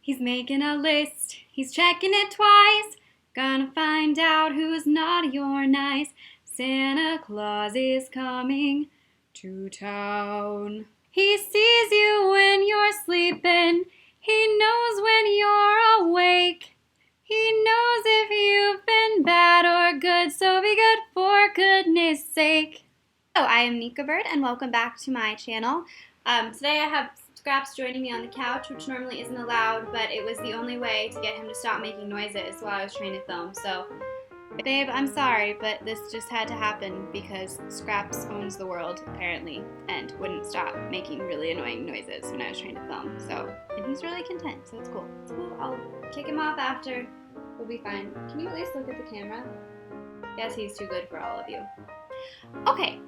He's making a list, he's checking it twice. Gonna find out who's naughty or nice. Santa Claus is coming to town. He sees you when you're sleeping. He knows when you're awake. He knows if you've been bad or good, so be good for goodness sake. Hello, I am Nika Bird, and welcome back to my channel. Today I have Scraps joining me on the couch, which normally isn't allowed, but it was the only way to get him to stop making noises while I was trying to film. So, babe, I'm sorry, but this just had to happen because Scraps owns the world, apparently, and wouldn't stop making really annoying noises when I was trying to film. So, and he's really content, so it's cool. It's cool. I'll kick him off after. We'll be fine. Can you at least look at the camera? Yes, he's too good for all of you. Okay.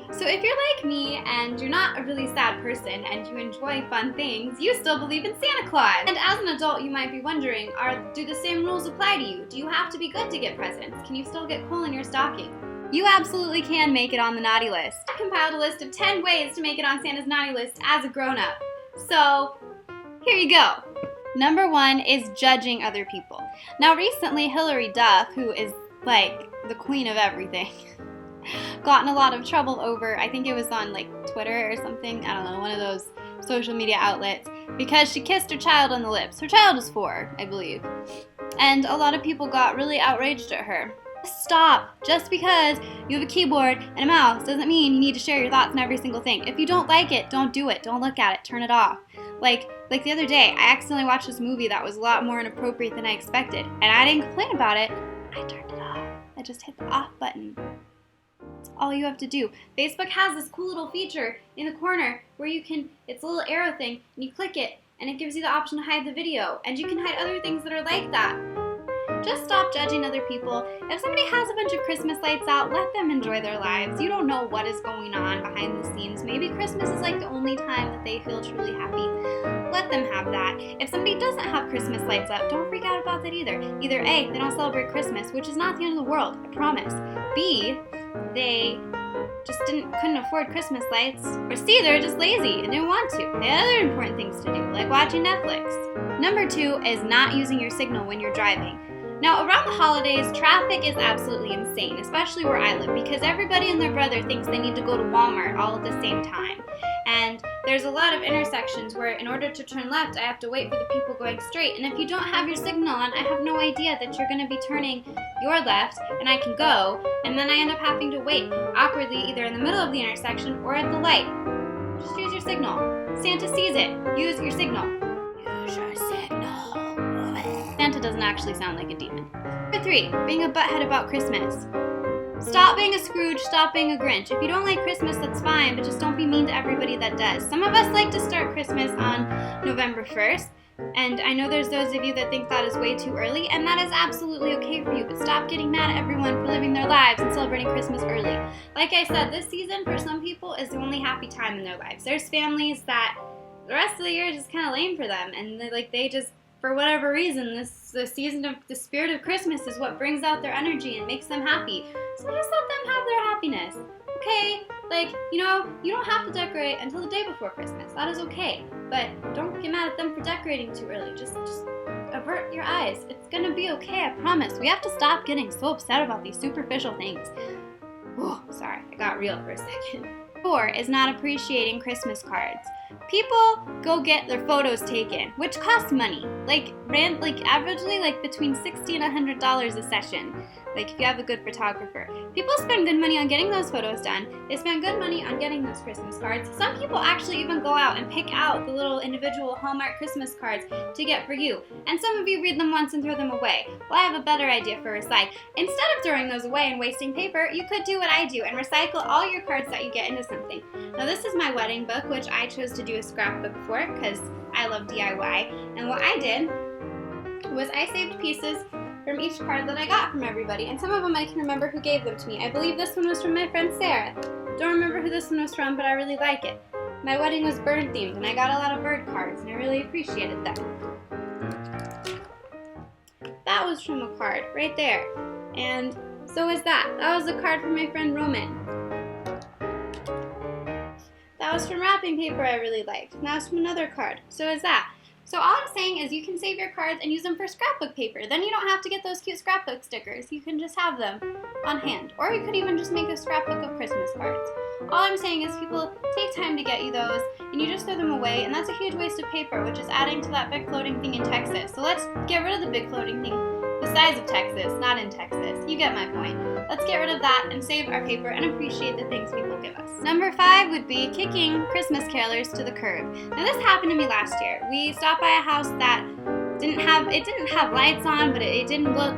So if you're like me and you're not a really sad person and you enjoy fun things, you still believe in Santa Claus. And as an adult, you might be wondering, do the same rules apply to you? Do you have to be good to get presents? Can you still get coal in your stocking? You absolutely can make it on the naughty list. I compiled a list of 10 ways to make it on Santa's naughty list as a grown-up. So here you go. Number 1 is judging other people. Now recently, Hillary Duff, who is like the queen of everything, got in a lot of trouble over, I think it was on like Twitter or something, I don't know, one of those social media outlets, because she kissed her child on the lips. Her child is 4, I believe. And a lot of people got really outraged at her. Stop! Just because you have a keyboard and a mouse doesn't mean you need to share your thoughts on every single thing. If you don't like it, don't do it. Don't look at it. Turn it off. Like the other day, I accidentally watched this movie that was a lot more inappropriate than I expected, and I didn't complain about it. I turned it off. I just hit the off button. That's all you have to do. Facebook has this cool little feature in the corner where you can, it's a little arrow thing, and you click it, and it gives you the option to hide the video, and you can hide other things that are like that. Just stop judging other people. If somebody has a bunch of Christmas lights out, let them enjoy their lives. You don't know what is going on behind the scenes. Maybe Christmas is like the only time that they feel truly happy. Let them have that. If somebody doesn't have Christmas lights up, don't freak out about that either. Either A, they don't celebrate Christmas, which is not the end of the world, I promise. B, they just couldn't afford Christmas lights. Or C, they're just lazy and didn't want to. They had other important things to do, like watching Netflix. Number 2 is not using your signal when you're driving. Now, around the holidays, traffic is absolutely insane, especially where I live, because everybody and their brother thinks they need to go to Walmart all at the same time. And there's a lot of intersections where in order to turn left, I have to wait for the people going straight. And if you don't have your signal on, I have no idea that you're going to be turning your left and I can go, and then I end up having to wait awkwardly either in the middle of the intersection or at the light. Just use your signal. Santa sees it. Use your signal. Use your signal. Santa doesn't actually sound like a demon. Number 3, being a butthead about Christmas. Stop being a Scrooge, stop being a Grinch. If you don't like Christmas, that's fine, but just don't be mean to everybody that does. Some of us like to start Christmas on November 1st, and I know there's those of you that think that is way too early, and that is absolutely okay for you, but stop getting mad at everyone for living their lives and celebrating Christmas early. Like I said, this season for some people is the only happy time in their lives. There's families that the rest of the year is just kind of lame for them, and they just, for whatever reason, the season of the spirit of Christmas is what brings out their energy and makes them happy. So just let them have their happiness. Okay? Like, you don't have to decorate until the day before Christmas. That is okay. But don't get mad at them for decorating too early. Just avert your eyes. It's gonna be okay, I promise. We have to stop getting so upset about these superficial things. Oh, sorry, I got real for a second. 4 is not appreciating Christmas cards. People go get their photos taken, which costs money. Like averagely between $60 and $100 a session. Like if you have a good photographer. People spend good money on getting those photos done. They spend good money on getting those Christmas cards. Some people actually even go out and pick out the little individual Hallmark Christmas cards to get for you. And some of you read them once and throw them away. Well, I have a better idea for recycling. Instead of throwing those away and wasting paper, you could do what I do and recycle all your cards that you get into something. Now this is my wedding book, which I chose to do a scrapbook for because I love DIY. And what I did was I saved pieces from each card that I got from everybody, and some of them I can remember who gave them to me. I believe this one was from my friend Sarah. Don't remember who this one was from, but I really like it. My wedding was bird themed, and I got a lot of bird cards, and I really appreciated them. That was from a card, right there. And so is that. That was a card from my friend Roman. That was from wrapping paper I really liked. And that was from another card. So is that. So all I'm saying is you can save your cards and use them for scrapbook paper. Then you don't have to get those cute scrapbook stickers. You can just have them on hand. Or you could even just make a scrapbook of Christmas cards. All I'm saying is people take time to get you those, and you just throw them away, and that's a huge waste of paper, which is adding to that big floating thing in Texas. So let's get rid of the big floating thing the size of Texas, not in Texas. You get my point. Let's get rid of that and save our paper and appreciate the things people give us. Number 5 would be kicking Christmas carolers to the curb. Now this happened to me last year. We stopped by a house that didn't have lights on, but it didn't look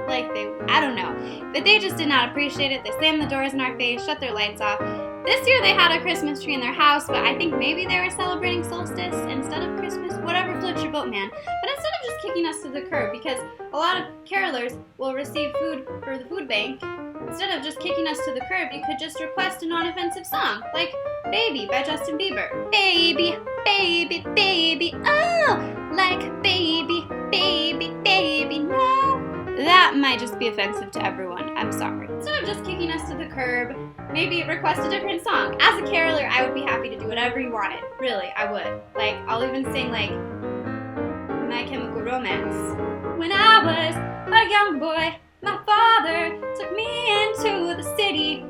like I don't know. But they just did not appreciate it. They slammed the doors in our face, shut their lights off. This year they had a Christmas tree in their house, but I think maybe they were celebrating solstice instead of Christmas. Whatever floats your boat, man. But instead of just kicking us to the curb, because a lot of carolers will receive food for the food bank, instead of just kicking us to the curb, you could just request a non-offensive song, like Baby by Justin Bieber. Baby, baby, baby, oh, like baby, baby, baby, no. That might just be offensive to everyone. I'm sorry. Instead of just kicking us to the curb, maybe request a different song. As a caroler, I would be happy to do whatever you wanted. Really, I would. Like, I'll even sing, like, My Chemical Romance. When I was a young boy, my father took me into the city.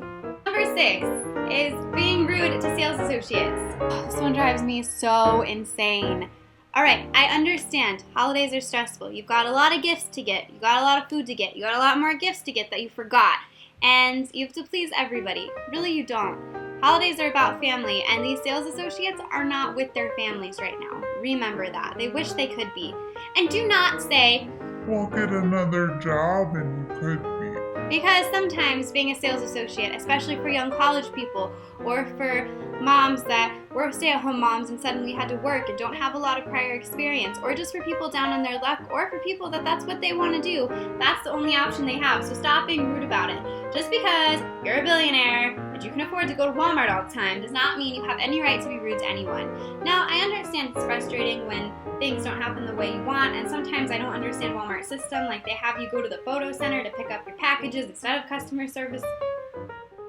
Number 6 is being rude to sales associates. Oh, this one drives me so insane. Alright, I understand. Holidays are stressful. You've got a lot of gifts to get. You've got a lot of food to get. You got a lot more gifts to get that you forgot. And you have to please everybody. Really, you don't. Holidays are about family, and these sales associates are not with their families right now. Remember that. They wish they could be. And do not say, "We'll get another job and you could be." Because sometimes being a sales associate, especially for young college people, or for moms that were stay-at-home moms and suddenly had to work and don't have a lot of prior experience, or just for people down on their luck, or for people that's what they want to do, that's the only option they have. So stop being rude about it. Just because you're a billionaire and you can afford to go to Walmart all the time does not mean you have any right to be rude to anyone. Now, I understand it's frustrating when things don't happen the way you want, and sometimes I don't understand Walmart's system, like they have you go to the photo center to pick up your packages instead of customer service,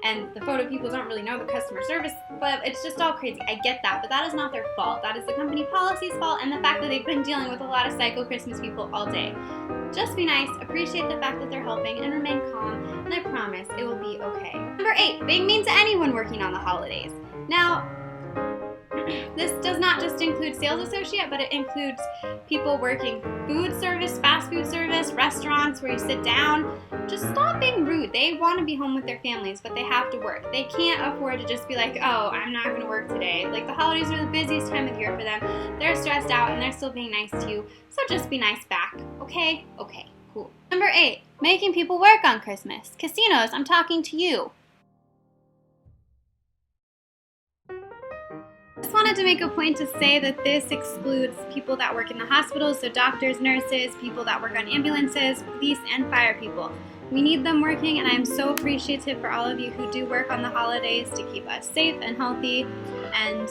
and the photo people don't really know the customer service, but it's just all crazy. I get that, but that is not their fault. That is the company policy's fault, and the fact that they've been dealing with a lot of psycho Christmas people all day. Just be nice, appreciate the fact that they're helping, and remain calm, and I promise it will be okay. Number 8, being mean to anyone working on the holidays. Now, this does not just include sales associate, but it includes people working food service, fast food service, restaurants where you sit down. Just stop being rude. They want to be home with their families, but they have to work. They can't afford to just be like, oh, I'm not going to work today. Like, the holidays are the busiest time of year for them. They're stressed out and they're still being nice to you, so just be nice back. Okay? Okay, cool. Number 8, making people work on Christmas. Casinos, I'm talking to you. I just wanted to make a point to say that this excludes people that work in the hospitals, so doctors, nurses, people that work on ambulances, police, and fire people. We need them working, and I'm so appreciative for all of you who do work on the holidays to keep us safe and healthy and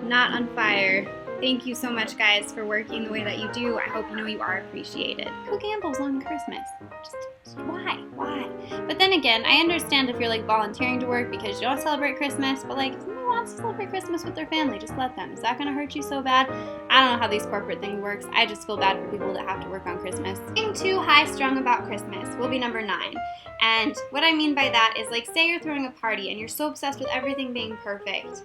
not on fire. Thank you so much, guys, for working the way that you do. I hope you know you are appreciated. Who gambles on Christmas? Just why? Why? But then again, I understand if you're like volunteering to work because you don't celebrate Christmas, but like, if someone wants to celebrate Christmas with their family, just let them. Is that going to hurt you so bad? I don't know how these corporate thing works. I just feel bad for people that have to work on Christmas. Being too high-strung about Christmas will be number 9. And what I mean by that is, like, say you're throwing a party and you're so obsessed with everything being perfect.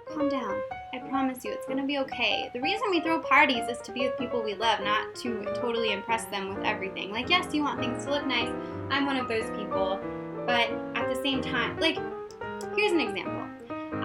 Calm down. I promise you, it's going to be okay. The reason we throw parties is to be with people we love, not to totally impress them with everything. Like, yes, you want things to look nice. I'm one of those people. But at the same time, like, here's an example.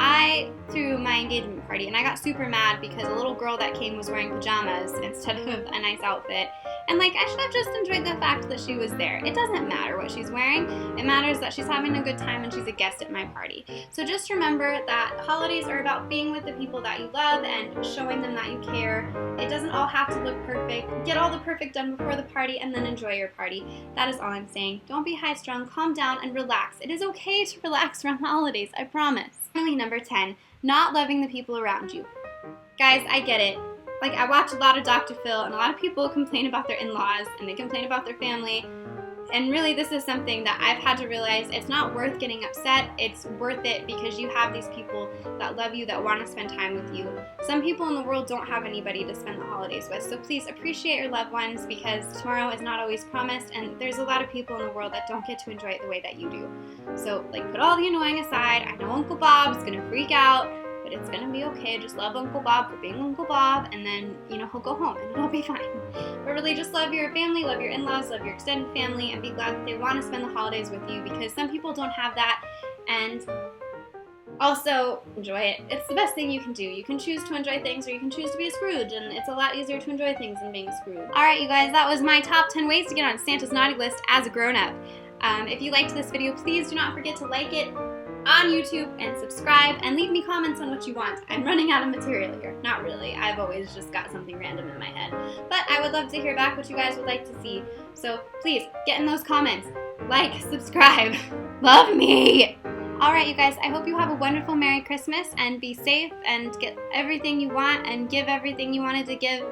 I threw my engagement party, and I got super mad because a little girl that came was wearing pajamas instead of a nice outfit. And, like, I should have just enjoyed the fact that she was there. It doesn't matter what she's wearing. It matters that she's having a good time and she's a guest at my party. So just remember that holidays are about being with the people that you love and showing them that you care. It doesn't all have to look perfect. Get all the perfect done before the party and then enjoy your party. That is all I'm saying. Don't be high-strung. Calm down and relax. It is okay to relax around the holidays. I promise. Finally, number 10, not loving the people around you. Guys, I get it. Like, I watch a lot of Dr. Phil, and a lot of people complain about their in-laws, and they complain about their family. And really, this is something that I've had to realize. It's not worth getting upset. It's worth it because you have these people that love you, that want to spend time with you. Some people in the world don't have anybody to spend the holidays with, so please appreciate your loved ones, because tomorrow is not always promised, and there's a lot of people in the world that don't get to enjoy it the way that you do. So, like, put all the annoying aside. I know Uncle Bob's gonna freak out, but it's gonna be okay. Just love Uncle Bob for being Uncle Bob, and then, he'll go home and it'll be fine. But really, just love your family, love your in-laws, love your extended family, and be glad that they want to spend the holidays with you, because some people don't have that. And also, enjoy it. It's the best thing you can do. You can choose to enjoy things, or you can choose to be a Scrooge, and it's a lot easier to enjoy things than being a Scrooge. Alright, you guys, that was my top 10 ways to get on Santa's naughty list as a grown-up. If you liked this video, please do not forget to like it on YouTube and subscribe, and leave me comments on what you want. I'm running out of material here. Not really. I've always just got something random in my head. But I would love to hear back what you guys would like to see. So please, get in those comments. Like, subscribe. Love me! Alright, you guys, I hope you have a wonderful Merry Christmas, and be safe, and get everything you want, and give everything you wanted to give.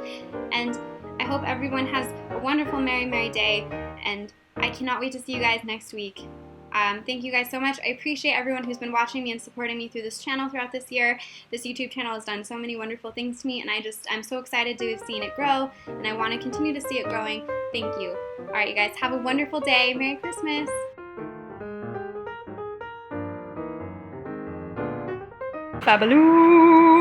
And I hope everyone has a wonderful Merry Day, and I cannot wait to see you guys next week. Thank you guys so much. I appreciate everyone who's been watching me and supporting me through this channel throughout this year. This YouTube channel has done so many wonderful things to me, and I'm so excited to have seen it grow, and I want to continue to see it growing. Thank you. Alright, you guys, have a wonderful day. Merry Christmas! Babaloo!